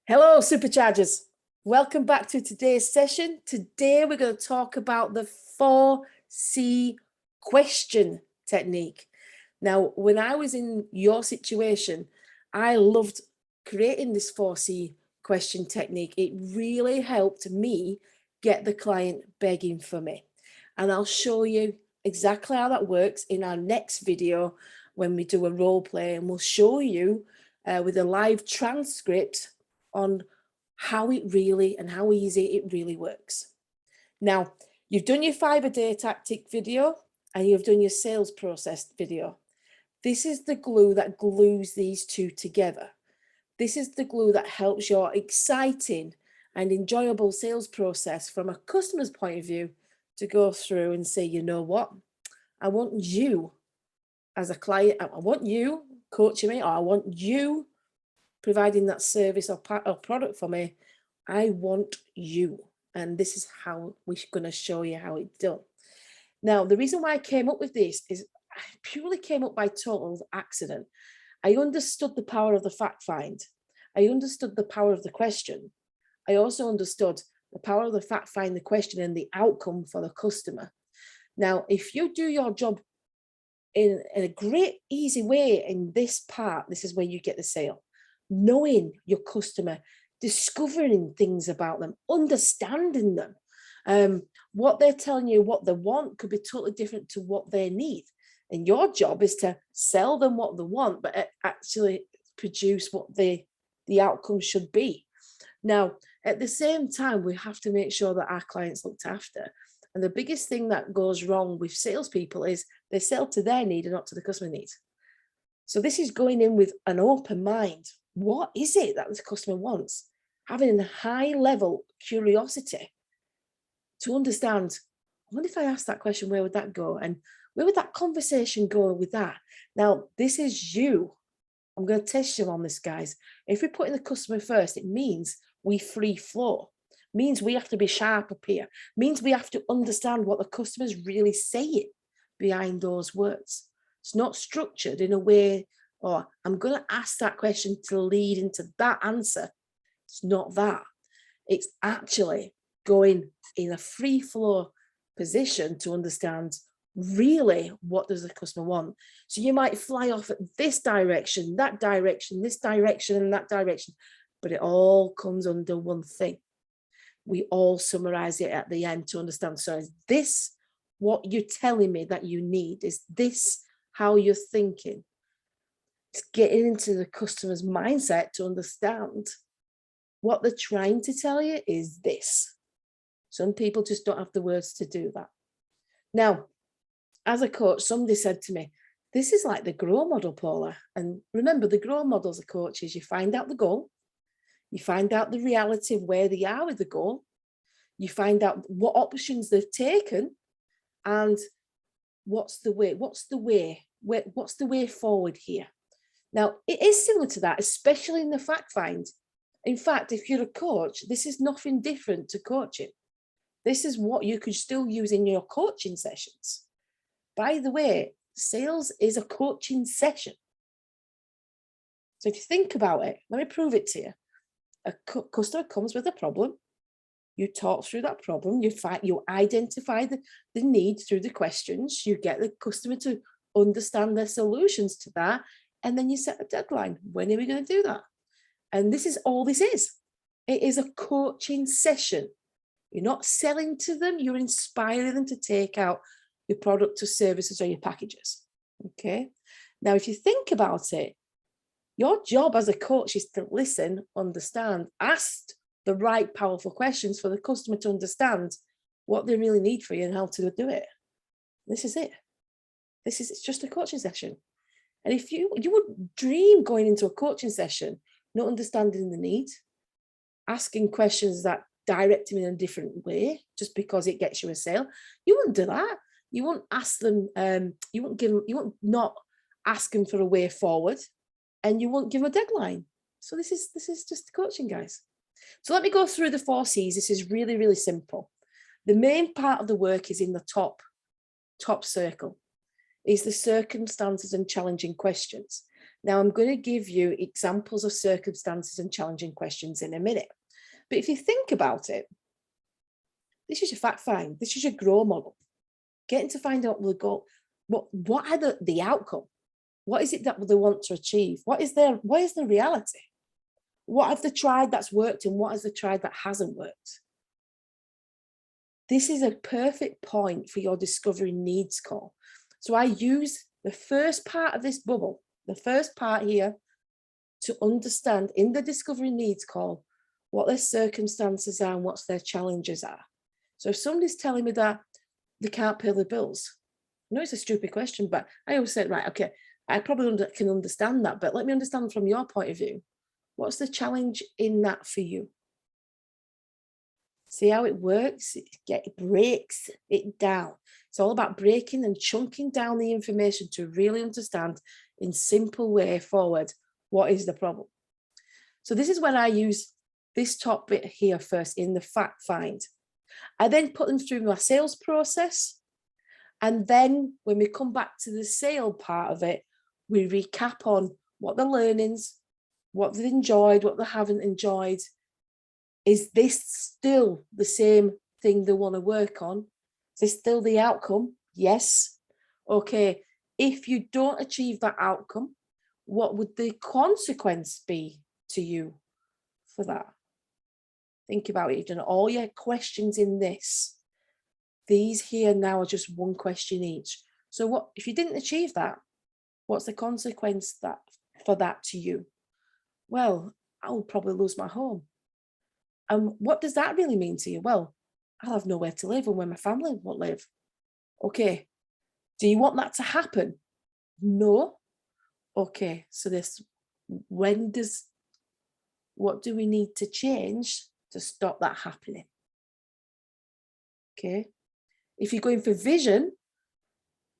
Hello, Superchargers. Welcome back to today's session. Today, we're going to talk about the 4C question technique. Now, when I was in your situation, I loved creating this 4C question technique. It really helped me get the client begging for me. And I'll show you exactly how that works in our next video when we do a role play, and we'll show you with a live transcript on how it really and how easy it really works. Now, you've done your 5-a-day tactic video and you've done your sales process video. This is the glue that glues these two together. This is the glue that helps your exciting and enjoyable sales process from a customer's point of view to go through and say, you know what, I want you as a client, I want you coaching me, or I want you providing that service or product for me. I want you. And this is how we're going to show you how it's done. Now, the reason why I came up with this is I purely came up by total accident. I understood the power of the fact find. I understood the power of the question. I also understood the power of the fact find, the question, and the outcome for the customer. Now, if you do your job in a great, easy way in this part, this is where you get the sale. Knowing your customer, discovering things about them, understanding them. What they're telling you, what they want could be totally different to what they need. And your job is to sell them what they want, but actually produce what the outcome should be. Now, at the same time, we have to make sure that our clients looked after. And the biggest thing that goes wrong with salespeople is they sell to their need and not to the customer needs. So this is going in with an open mind. What is it that the customer wants? Having a high level curiosity to understand, I wonder if I ask that question, where would that go? And where would that conversation go with that? Now, this is you. I'm going to test you on this, guys. If we're putting the customer first, it means we free flow. It means we have to be sharp up here. It means we have to understand what the customer's really saying behind those words. It's not structured in a way, or I'm going to ask that question to lead into that answer. It's not that. It's actually going in a free flow position to understand really what does the customer want. So you might fly off at this direction, that direction, this direction, and that direction, but it all comes under one thing. We all summarize it at the end to understand. So is this what you're telling me that you need? Is this how you're thinking? It's getting into the customer's mindset to understand what they're trying to tell you is this. Some people just don't have the words to do that. Now, as a coach, somebody said to me, this is like the GROW model, Paula. And remember, the GROW model as a coach is you find out the goal, you find out the reality of where they are with the goal, you find out what options they've taken, and what's the way forward here. Now, it is similar to that, especially in the fact find. In fact, if you're a coach, this is nothing different to coaching. This is what you could still use in your coaching sessions. By the way, sales is a coaching session. So if you think about it, let me prove it to you. A customer comes with a problem. You talk through that problem. You identify the need through the questions. You get the customer to understand their solutions to that. And then you set a deadline. When are we going to do that? And this is all this is. It is a coaching session. You're not selling to them. You're inspiring them to take out your product or services or your packages. Okay. Now, if you think about it, your job as a coach is to listen, understand, ask the right powerful questions for the customer to understand what they really need for you and how to do it. This is it. It's just a coaching session. And if you would dream going into a coaching session, not understanding the need, asking questions that direct them in a different way, just because it gets you a sale, you wouldn't do that. You wouldn't ask them, you wouldn't not ask them for a way forward, and you won't give them a deadline. So this is just coaching, guys. So let me go through the 4 C's. This is really, really simple. The main part of the work is in the top circle, is the circumstances and challenging questions. Now, I'm going to give you examples of circumstances and challenging questions in a minute. But if you think about it, this is your fact find. This is your grow model. Getting to find out the goal. What are the outcome? What is it that they want to achieve? What is the reality? What have they tried that's worked and what has they tried that hasn't worked? This is a perfect point for your discovery needs call. So I use the first part of this bubble, the first part here, to understand in the discovery needs call what their circumstances are and what their challenges are. So if somebody's telling me that they can't pay their bills, I know it's a stupid question, but I always say, right, okay, I probably can understand that, but let me understand from your point of view, what's the challenge in that for you? See how it works? It breaks it down. It's all about breaking and chunking down the information to really understand in simple way forward, what is the problem? So this is when I use this top bit here first in the fact find. I then put them through my sales process. And then when we come back to the sale part of it, we recap on what the learnings, what they've enjoyed, what they haven't enjoyed. Is this still the same thing they want to work on? Is this still the outcome? Yes. Okay. If you don't achieve that outcome, what would the consequence be to you for that? Think about it. You've done all your questions in this. These here now are just one question each. So what if you didn't achieve that? What's the consequence for that to you? Well, I'll probably lose my home. And what does that really mean to you? Well, I'll have nowhere to live and where my family won't live. Okay. Do you want that to happen? No. Okay. So what do we need to change to stop that happening? Okay. If you're going for vision,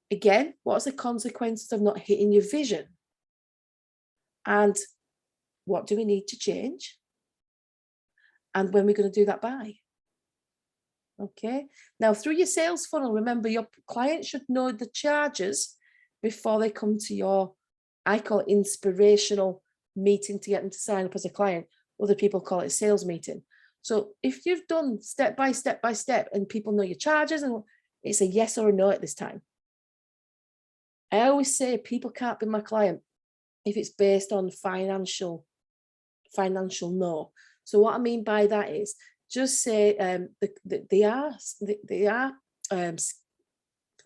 again, what's the consequences of not hitting your vision? And what do we need to change? And when we're going to do that by? Okay. Now, through your sales funnel, remember your client should know the charges before they come to your, I call it inspirational meeting to get them to sign up as a client. Other people call it a sales meeting. So if you've done step by step by step and people know your charges and it's a yes or a no at this time. I always say people can't be my client if it's based on financial no. So what I mean by that is just say they are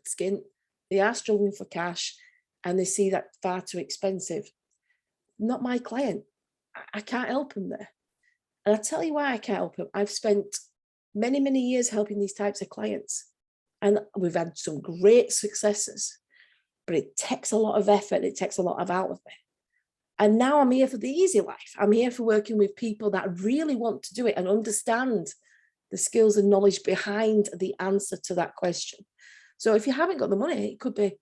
skint, they are struggling for cash and they see that far too expensive. Not my client. I can't help them there. And I tell you why I can't help them. I've spent many, many years helping these types of clients and we've had some great successes, but it takes a lot of effort. It takes a lot out of me. And now I'm here for the easy life. I'm here for working with people that really want to do it and understand the skills and knowledge behind the answer to that question. So if you haven't got the money, it could be,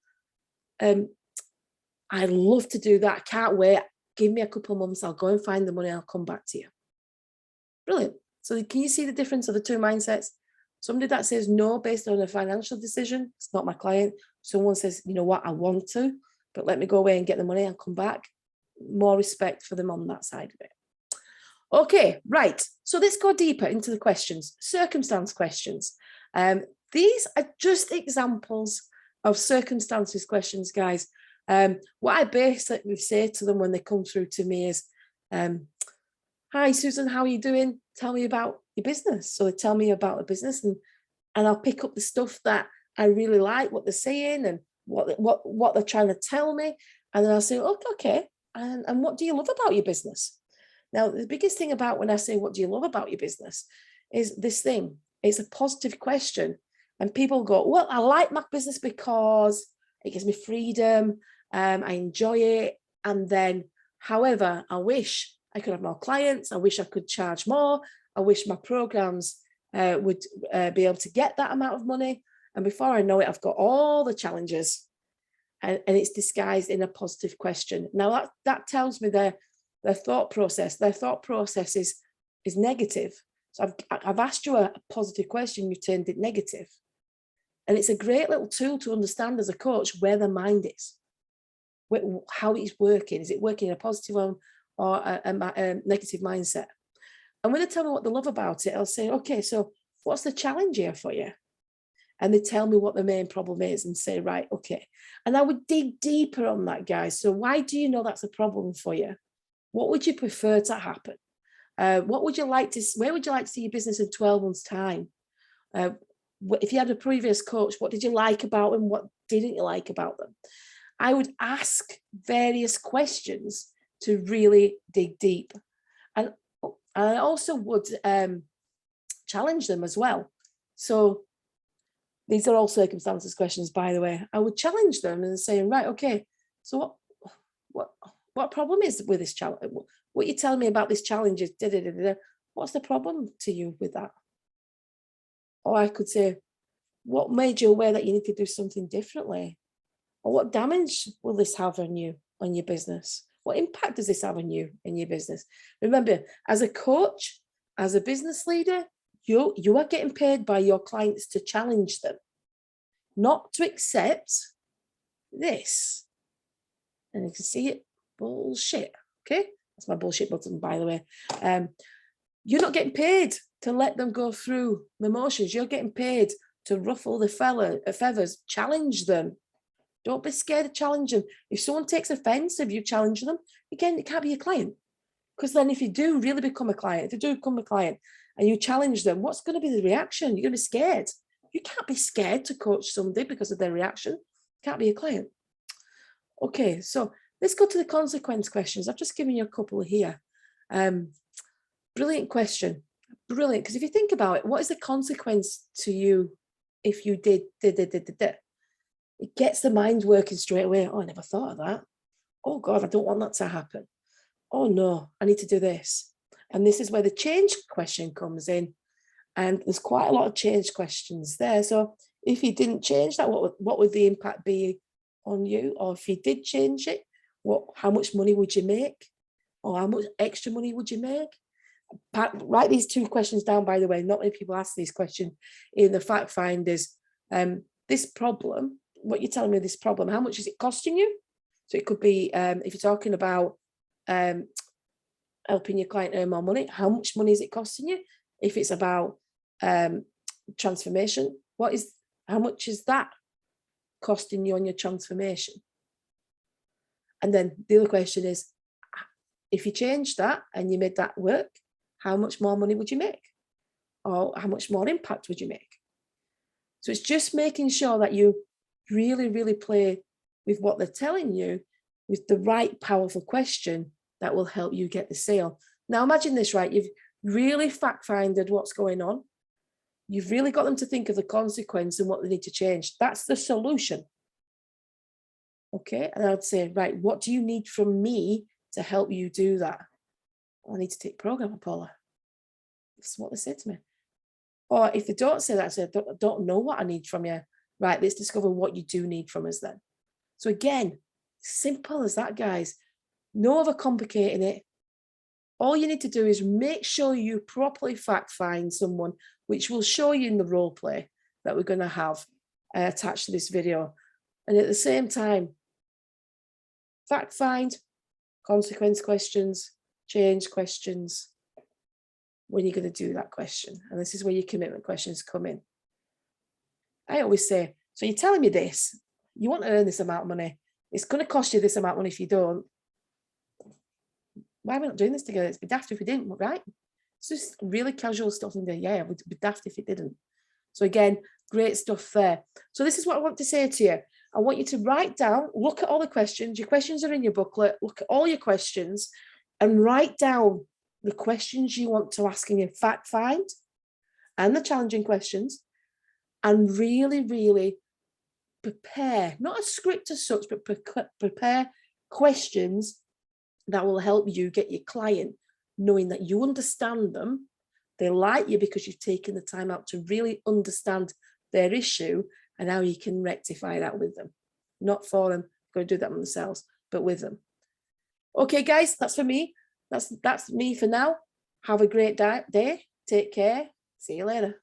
I'd love to do that. I can't wait. Give me a couple of months. I'll go and find the money. I'll come back to you. Brilliant. So can you see the difference of the two mindsets? Somebody that says no based on a financial decision, it's not my client. Someone says, you know what, I want to, but let me go away and get the money. I'll come back. More respect for them on that side of it. Okay, right. So let's go deeper into the questions, circumstance questions. These are just examples of circumstances questions, guys. What I basically say to them when they come through to me is, hi, Susan, how are you doing? Tell me about your business. So they tell me about the business and I'll pick up the stuff that I really like, what they're saying and what they're trying to tell me. And then I'll say, okay. And what do you love about your business? Now, the biggest thing about when I say, what do you love about your business is this thing. It's a positive question. And people go, well, I like my business because it gives me freedom. I enjoy it. And then, however, I wish I could have more clients. I wish I could charge more. I wish my programs would be able to get that amount of money. And before I know it, I've got all the challenges. And it's disguised in a positive question. Now that tells me their thought process. Their thought process is negative. So I've asked you a positive question, you've turned it negative. And it's a great little tool to understand as a coach where the mind is. how it's working. Is it working in a positive one or a negative mindset? And when they tell me what they love about it, I'll say, okay, so what's the challenge here for you? And they tell me what the main problem is and say, right, okay. And I would dig deeper on that, guys. So why do you know that's a problem for you? What would you prefer to happen? What would you like to, where would you like to see your business in 12 months' time? If you had a previous coach, what did you like about them? What didn't you like about them? I would ask various questions to really dig deep. And I also would challenge them as well. So these are all circumstances questions, by the way. I would challenge them and say, right, okay, so what problem is with this challenge? What you're telling me about this challenge is what's the problem to you with that? Or I could say, what made you aware that you need to do something differently? Or what damage will this have on you, on your business? What impact does this have on you in your business? Remember, as a coach, as a business leader, you are getting paid by your clients to challenge them, not to accept this. And you can see it, bullshit. Okay, that's my bullshit button, by the way. You're not getting paid to let them go through the motions. You're getting paid to ruffle the feathers, challenge them. Don't be scared to challenge them. If someone takes offense if you challenge them, again, it can't be a client. Because then if you do really become a client, if you do become a client and you challenge them, what's going to be the reaction? You're going to be scared. You can't be scared to coach somebody because of their reaction. Can't be a client. Okay, so let's go to the consequence questions. I've just given you a couple here. Brilliant question. Brilliant. Because if you think about it, what is the consequence to you if you did? It gets the mind working straight away. Oh, I never thought of that. Oh God, I don't want that to happen. Oh no, I need to do this. And this is where the change question comes in. And there's quite a lot of change questions there. So if you didn't change that, what would the impact be on you? Or if you did change it, how much money would you make? Or how much extra money would you make? Write these two questions down, by the way. Not many people ask these questions in the fact finders. This problem, what you're telling me, this problem, how much is it costing you? So it could be, if you're talking about helping your client earn more money, how much money is it costing you? If it's about transformation, how much is that costing you on your transformation? And then the other question is, if you changed that and you made that work, how much more money would you make? Or how much more impact would you make? So it's just making sure that you really, really play with what they're telling you with the right powerful question that will help you get the sale. Now imagine this, right? You've really fact-finded what's going on. You've really got them to think of the consequence and what they need to change. That's the solution. Okay, and I'd say, right, what do you need from me to help you do that? I need to take program, Paula. That's what they say to me. Or if they don't say that, I say, I don't know what I need from you. Right, let's discover what you do need from us then. So again, simple as that, guys. No overcomplicating it. All you need to do is make sure you properly fact find someone, which we'll show you in the role play that we're going to have attached to this video. And at the same time, fact find, consequence questions, change questions, when you're going to do that question. And this is where your commitment questions come in. I always say, so you're telling me this, you want to earn this amount of money. It's going to cost you this amount of money if you don't. Why are we not doing this together? It'd be daft if we didn't, right? It's just really casual stuff in there. Yeah, it would be daft if it didn't. So again, great stuff there. So this is what I want to say to you. I want you to write down, look at all the questions. Your questions are in your booklet. Look at all your questions and write down the questions you want to ask in your fact find and the challenging questions, and really, really prepare, not a script as such, but prepare questions that will help you get your client knowing that you understand them. They like you because you've taken the time out to really understand their issue and how you can rectify that with them. Not for them, going to do that themselves, but with them. Okay, guys, that's for me. That's me for now. Have a great day. Take care. See you later.